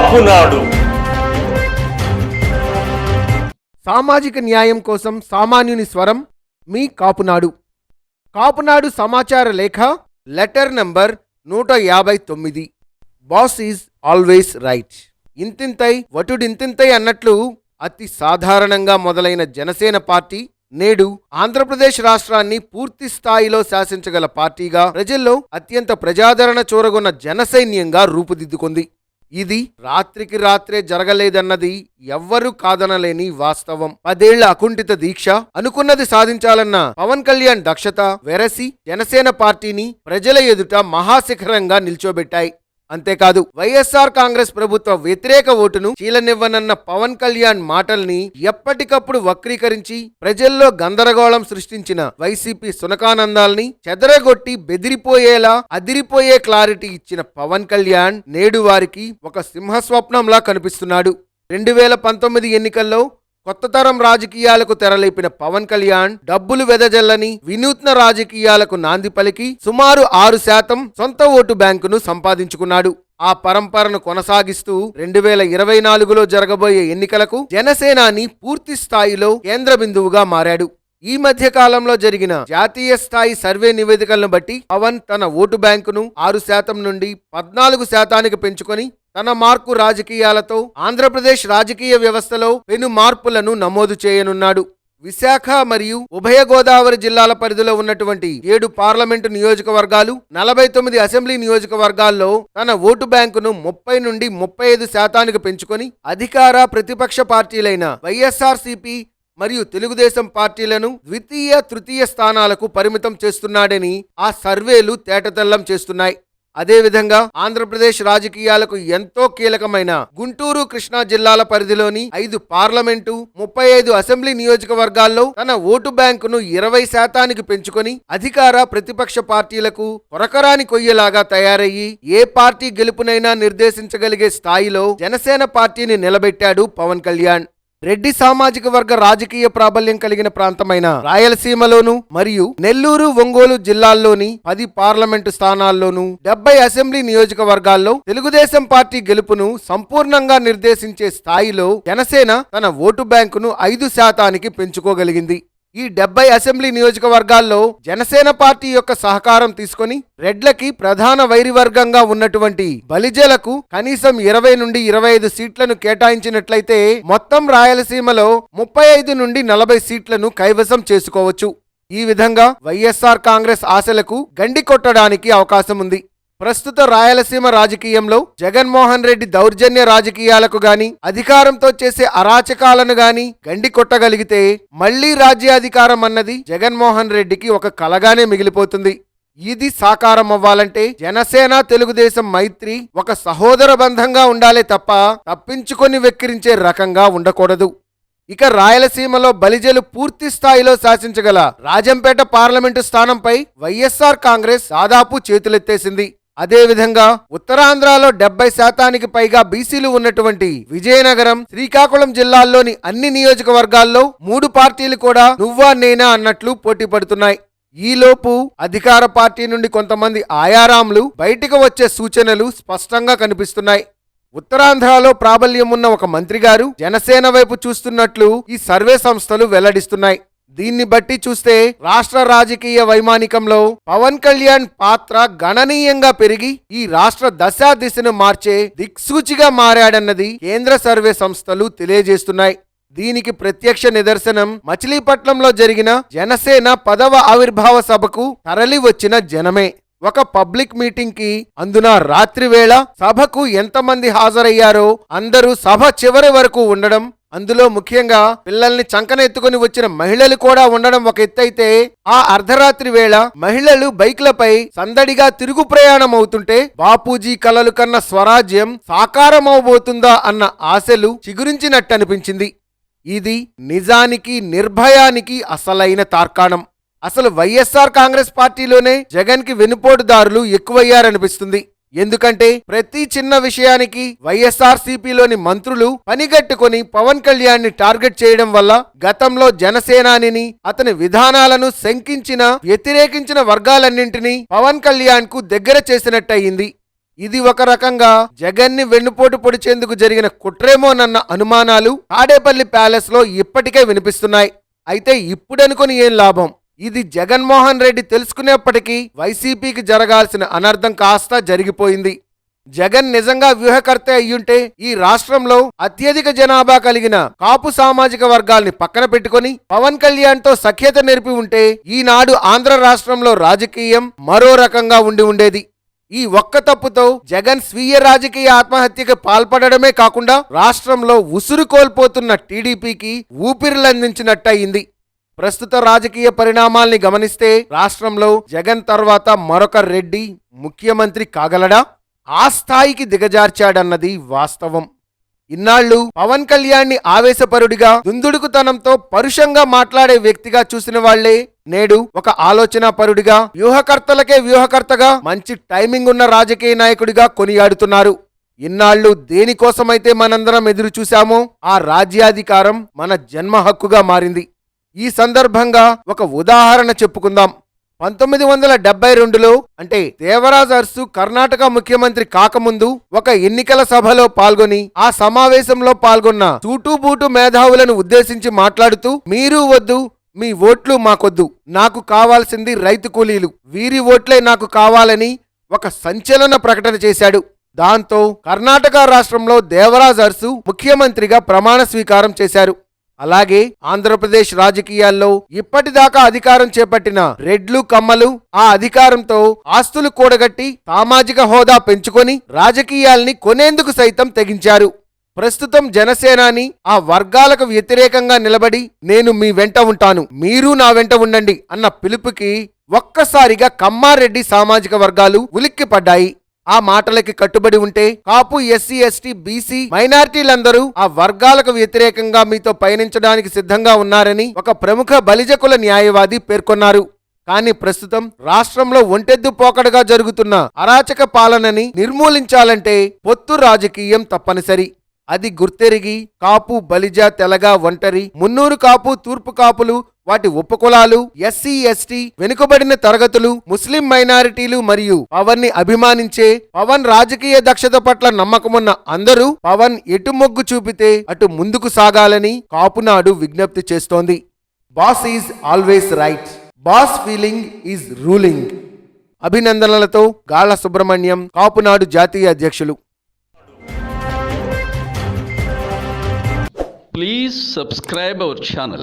కాపునాడు. సామాజిక న్యాయం కోసం సామాన్యుని స్వరం మీ కాపునాడు. కాపునాడు సమాచార లేఖ letter number 159. Boss is always right. ఇంతింతై వటుడింతింతై అన్నట్లు అతి సాధారణంగా మొదలైన జనసేన పార్టీ నేడు ఆంధ్రప్రదేశ్ రాష్ట్రాన్ని పూర్తి స్థాయిలో శాసించగల పార్టీగా, ప్రజల్లో అత్యంత ప్రజాదరణ చూరగొన్న జనసైన్యంగా రూపుదిద్దుకుంది. ఇది రాత్రికి రాత్రే జరగలేదన్నది ఎవ్వరూ కాదనలేని వాస్తవం. 10 ఏళ్ల అకుంఠిత దీక్ష, అనుకున్నది సాధించాలన్న పవన్ కళ్యాణ్ దక్షత వెరసి జనసేన పార్టీని ప్రజల ఎదుట మహాశిఖరంగా నిల్చోబెట్టాయి. అంతేకాదు, వైఎస్ఆర్ కాంగ్రెస్ ప్రభుత్వ వ్యతిరేక ఓటును చీలనివ్వనన్న పవన్ కళ్యాణ్ మాటల్ని ఎప్పటికప్పుడు వక్రీకరించి ప్రజల్లో గందరగోళం సృష్టించిన వైసీపీ సునకానందాల్ని చెదరగొట్టి బెదిరిపోయేలా అదిరిపోయే క్లారిటీ ఇచ్చిన పవన్ కళ్యాణ్ నేడు వారికి ఒక సింహస్వప్నంలా కనిపిస్తున్నాడు. 2019 ఎన్నికల్లో కొత్త తరం రాజకీయాలకు తెరలేపిన పవన్ కళ్యాణ్ డబ్బులు వెదజల్లని వినూత్న రాజకీయాలకు నాంది పలికి సుమారు 6% సొంత ఓటు బ్యాంకును సంపాదించుకున్నాడు. ఆ పరంపరను కొనసాగిస్తూ 2024లో జరగబోయే ఎన్నికలకు జనసేనాని పూర్తి స్థాయిలో కేంద్ర బిందువుగా మారాడు. ఈ మధ్య కాలంలో జరిగిన జాతీయ స్థాయి సర్వే నివేదికలను బట్టి పవన్ తన ఓటు బ్యాంకును 6% నుండి 14% పెంచుకొని తన మార్కు రాజకీయాలతో ఆంధ్రప్రదేశ్ రాజకీయ వ్యవస్థలో పెను మార్పులను నమోదు చేయనున్నాడు. విశాఖ మరియు ఉభయ గోదావరి జిల్లాల పరిధిలో ఉన్నటువంటి 7 పార్లమెంటు నియోజకవర్గాలు, 49 అసెంబ్లీ నియోజకవర్గాల్లో తన ఓటు బ్యాంకును 30 నుండి 35% పెంచుకొని అధికార ప్రతిపక్ష పార్టీలైన వైఎస్ఆర్సీపీ మరియు తెలుగుదేశం పార్టీలను ద్వితీయ తృతీయ స్థానాలకు పరిమితం చేస్తున్నాడని ఆ సర్వేలు తేటతెల్లం చేస్తున్నాయి. అదేవిధంగా ఆంధ్రప్రదేశ్ రాజకీయాలకు ఎంతో కీలకమైన గుంటూరు, కృష్ణా జిల్లాల పరిధిలోని 5 పార్లమెంటు, 35 అసెంబ్లీ నియోజకవర్గాల్లో తన ఓటు బ్యాంకును 20% పెంచుకొని అధికార ప్రతిపక్ష పార్టీలకు కొరకరాని కొయ్యలాగా తయారయ్యి ఏ పార్టీ గెలుపునైనా నిర్దేశించగలిగే స్థాయిలో జనసేన పార్టీని నిలబెట్టాడు పవన్ కళ్యాణ్. రెడ్డి సామాజిక వర్గ రాజకీయ ప్రాబల్యం కలిగిన ప్రాంతమైన రాయలసీమలోను మరియు నెల్లూరు, ఒంగోలు జిల్లాల్లోని 10 పార్లమెంటు స్థానాల్లోనూ 70 అసెంబ్లీ నియోజకవర్గాల్లో తెలుగుదేశం పార్టీ గెలుపును సంపూర్ణంగా నిర్దేశించే స్థాయిలో జనసేన తన ఓటు బ్యాంకును 5% పెంచుకోగలిగింది. ఈ 70 అసెంబ్లీ నియోజకవర్గాల్లో జనసేన పార్టీ యొక్క సహకారం తీసుకొని రెడ్లకి ప్రధాన వైరివర్గంగా ఉన్నటువంటి బలిజలకు కనీసం 20 నుండి 25 సీట్లను కేటాయించినట్లయితే మొత్తం రాయలసీమలో 35 నుండి 40 సీట్లను కైవసం చేసుకోవచ్చు. ఈ విధంగా వైఎస్ఆర్ కాంగ్రెస్ ఆశలకు గండి కొట్టడానికి అవకాశం ఉంది. ప్రస్తుత రాయలసీమ రాజకీయంలో జగన్మోహన్ రెడ్డి దౌర్జన్య రాజకీయాలకు గాని, అధికారంతో చేసే అరాచకాలను గాని గండి కొట్టగలిగితే మళ్లీ రాజ్యాధికారం అన్నది జగన్మోహన్ రెడ్డికి ఒక కలగానే మిగిలిపోతుంది. ఇది సాకారం అవ్వాలంటే జనసేన తెలుగుదేశం మైత్రి ఒక సహోదర బంధంగా ఉండాలే తప్ప తప్పించుకొని వెక్కిరించే రకంగా ఉండకూడదు. ఇక రాయలసీమలో బలిజలు పూర్తి స్థాయిలో శాసించగల రాజంపేట పార్లమెంటు స్థానంపై వైఎస్ఆర్ కాంగ్రెస్ దాదాపు చేతులెత్తేసింది. అదేవిధంగా ఉత్తరాంధ్రలో 70% పైగా బీసీలు ఉన్నటువంటి విజయనగరం, శ్రీకాకుళం జిల్లాల్లోని అన్ని నియోజకవర్గాల్లో 3 పార్టీలు కూడా నువ్వా నేనా అన్నట్లు పోటీ పడుతున్నాయి. ఈలోపు అధికార పార్టీ నుండి కొంతమంది ఆయారాంలు బయటికి వచ్చే సూచనలు స్పష్టంగా కనిపిస్తున్నాయి. ఉత్తరాంధ్రలో ప్రాబల్యం ఉన్న ఒక మంత్రి గారు జనసేన వైపు చూస్తున్నట్లు ఈ సర్వే సంస్థలు వెల్లడిస్తున్నాయి. దీన్ని బట్టి చూస్తే రాష్ట్ర రాజకీయ వైమానికంలో పవన్ కళ్యాణ్ పాత్ర గణనీయంగా పెరిగి ఈ రాష్ట్ర దశా దిశను మార్చే దిక్సూచిగా మారాడన్నది కేంద్ర సర్వే సంస్థలు తెలియజేస్తున్నాయి. దీనికి ప్రత్యక్ష నిదర్శనం మచిలీపట్నంలో జరిగిన జనసేన 10వ ఆవిర్భావ సభకు తరలి వచ్చిన జనమే. ఒక పబ్లిక్ మీటింగ్ కి, అందున రాత్రి వేళ సభకు ఎంతమంది హాజరయ్యారో అందరూ సభ చివరి వరకు ఉండడం, అందులో ముఖ్యంగా పిల్లల్ని చంకనెత్తుకుని వచ్చిన మహిళలు కూడా ఉండడం ఒక ఎత్తైతే, ఆ అర్ధరాత్రి వేళ మహిళలు బైక్లపై సందడిగా తిరుగు ప్రయాణం అవుతుంటే బాపూజీ కలలు కన్న స్వరాజ్యం సాకారమవబోతుందా అన్న ఆశలు చిగురించినట్టనిపించింది. ఇది నిజానికి నిర్భయానికి అసలైన తార్కాణం. అసలు వైఎస్ఆర్ కాంగ్రెస్ పార్టీలోనే జగన్ కి వెనుపోటుదారులు ఎక్కువయ్యారనిపిస్తుంది. ఎందుకంటే ప్రతి చిన్న విషయానికి వైఎస్ఆర్సీపీలోని మంత్రులు పనిగట్టుకొని పవన్ కళ్యాణ్ ని టార్గెట్ చేయడం వల్ల గతంలో జనసేనానిని, అతని విధానాలను శంకించిన, వ్యతిరేకించిన వర్గాలన్నింటినీ పవన్ కళ్యాణ్ కు దగ్గర చేసినట్టయింది. ఇది ఒక రకంగా జగన్ ని వెన్నుపోటు పొడిచేందుకు జరిగిన కుట్రేమోనన్న అనుమానాలు తాడేపల్లి ప్యాలెస్ లో ఇప్పటికే వినిపిస్తున్నాయి. అయితే ఇప్పుడనుకొని ఏం లాభం? ఇది జగన్మోహన్ రెడ్డి తెలుసుకునేప్పటికీ వైసీపీకి జరగాల్సిన అనర్థం కాస్త జరిగిపోయింది. జగన్ నిజంగా వ్యూహకర్త అయ్యుంటే ఈ రాష్ట్రంలో అత్యధిక జనాభా కలిగిన కాపు సామాజిక వర్గాల్ని పక్కన పెట్టుకుని పవన్ కళ్యాణ్ తో సఖ్యత నెరిపి ఉంటే ఈనాడు ఆంధ్ర రాష్ట్రంలో రాజకీయం మరో రకంగా ఉండి ఉండేది. ఈ ఒక్క తప్పుతో జగన్ స్వీయ రాజకీయ ఆత్మహత్యకి పాల్పడమే కాకుండా రాష్ట్రంలో ఉసురు కోల్పోతున్న టీడీపీకి ఊపిరిలందించినట్టయింది. ప్రస్తుత రాజకీయ పరిణామాల్ని గమనిస్తే రాష్ట్రంలో జగన్ తర్వాత మరొక రెడ్డి ముఖ్యమంత్రి కాగలడా? ఆ స్థాయికి దిగజార్చాడన్నది వాస్తవం. ఇన్నాళ్లు పవన్ కళ్యాణ్ ని ఆవేశపరుడిగా దుందుడుకుతనంతో పరుషంగా మాట్లాడే వ్యక్తిగా చూసిన వాళ్లే నేడు ఒక ఆలోచనాపరుడిగా వ్యూహకర్తలకే వ్యూహకర్తగా మంచి టైమింగ్ ఉన్న రాజకీయ నాయకుడిగా కొనియాడుతున్నారు. ఇన్నాళ్లు దేనికోసమైతే మనందరం ఎదురు చూశామో ఆ రాజ్యాధికారం మన జన్మ హక్కుగా మారింది. ఈ సందర్భంగా ఒక ఉదాహరణ చెప్పుకుందాం. 1972లో అంటే దేవరాజ్ అర్సు కర్ణాటక ముఖ్యమంత్రి కాకముందు ఒక ఎన్నికల సభలో పాల్గొని ఆ సమావేశంలో పాల్గొన్న సూటుబూటు మేధావులను ఉద్దేశించి మాట్లాడుతూ, మీరు వద్దు, మీ ఓట్లు మాకొద్దు, నాకు కావాల్సింది రైతు కూలీలు, వీరి ఓట్లే నాకు కావాలని ఒక సంచలన ప్రకటన చేశాడు. దాంతో కర్ణాటక రాష్ట్రంలో దేవరాజ్ అర్సు ముఖ్యమంత్రిగా ప్రమాణ స్వీకారం చేశారు. అలాగే ఆంధ్రప్రదేశ్ రాజకీయాల్లో ఇప్పటిదాకా అధికారం చేపట్టిన రెడ్లు కమ్మలు ఆ అధికారంతో ఆస్తులు కూడగట్టి సామాజిక హోదా పెంచుకొని రాజకీయాల్ని కొనేందుకు సైతం తెగించారు. ప్రస్తుతం జనసేనాని ఆ వర్గాలకు వ్యతిరేకంగా నిలబడి నేను మీ వెంట ఉంటాను, మీరు నా వెంట ఉండండి అన్న పిలుపుకి ఒక్కసారిగా కమ్మారెడ్డి సామాజిక వర్గాలు ఉలిక్కిపడ్డాయి. ఆ మాటలకి కట్టుబడి ఉంటే కాపు, ఎస్సీ, ఎస్టీ, బీసీ మైనారిటీలందరూ ఆ వర్గాలకు వ్యతిరేకంగా మీతో పయనించడానికి సిద్ధంగా ఉన్నారని ఒక ప్రముఖ బలిజకుల న్యాయవాది పేర్కొన్నారు. కానీ ప్రస్తుతం రాష్ట్రంలో ఒంటెద్దు పోకడగా జరుగుతున్న అరాచక పాలనని నిర్మూలించాలంటే పొత్తు రాజకీయం తప్పనిసరి. అది గుర్తెరిగి కాపు, బలిజ, తెలగ, ఒంటరి, మున్నూరు కాపు, తూర్పు కాపులు, వాటి ఉపకులాలు, ఎస్సీ, ఎస్టీ, వెనుకబడిన తరగతులు, ముస్లిం మైనారిటీలు మరియు పవన్ ని అభిమానించే, పవన్ రాజకీయ దక్షత పట్ల నమ్మకమున్న అందరూ పవన్ ఎటు మొగ్గు చూపితే అటు ముందుకు సాగాలని కాపునాడు విజ్ఞప్తి చేస్తోంది. Boss is always right, boss feeling is ruling. అభినందనలతో గాళ్ల సుబ్రహ్మణ్యం, కాపునాడు జాతీయ అధ్యక్షులు. Please subscribe our channel.